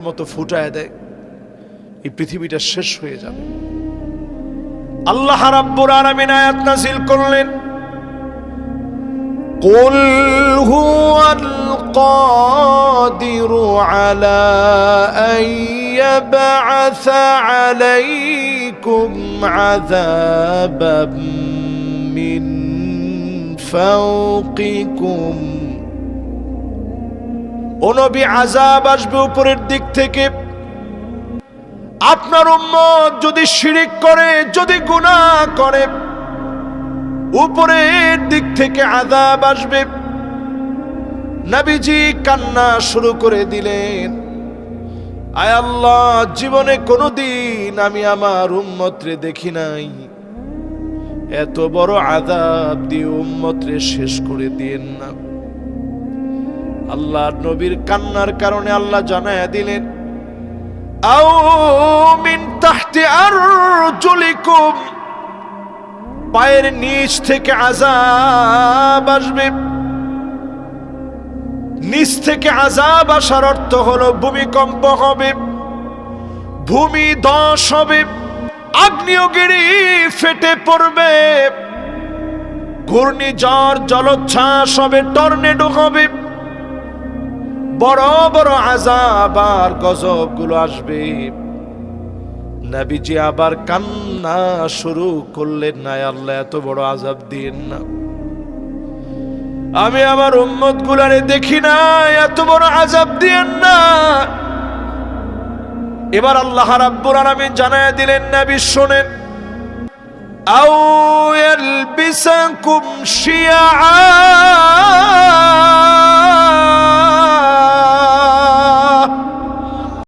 মতো ফুটায় দেয়, এই পৃথিবীটা শেষ হয়ে যাবে। আল্লাহ রাব্বুল আলামিন আয়াত নাযিল করলেন, কুল হুয়াল কাদিরু আলা আন ইয়াবআসা আলাইকুম আযাবাম মিন ফাওকিকুম। ও নবী, আযাব আসবে উপরের দিক থেকে। আপনার উম্মত যদি শিরিক করে, যদি গুনাহ করে, উপরের দিক থেকে আযাব আসবে। নবীজি কান্না শুরু করে দিলেন, আয় আল্লাহ, জীবনে কোনোদিন আমি আমার উম্মতরে দেখি নাই, এত বড় আযাব দিয়ে উম্মতরে শেষ করে দিয়েন না। আল্লাহর নবীর কান্নার কারণে আল্লাহ জানায়া দিলেন, আও মিন তাহতি আরজুলিকুম, পায়ের নিচ থেকে আযাব আসবে। নিচ থেকে আযাব আসার অর্থ হলো ভূমিকম্প হবে, ভূমি ধস হবে, আগ্নেয়গিরি ফেটে পড়বে, ঘূর্ণিঝড় জলোচ্ছ্বাস হবে, টর্নেডো হবে, বড় বড় আযাব আর গজব গুলো আসবে। নবীজি আবার কান্না শুরু করলেন, না আল্লাহ, এত বড় আযাব দিয়েন না, আমি আমার উম্মত গুলারে দেখি না, এত বড় আযাব দিয়েন না। এবার আল্লাহ রাব্বুল আলামিন জানায়া দিলেন, নবী শুনেন, আও ইয়ালবিসাকুম শিয়া,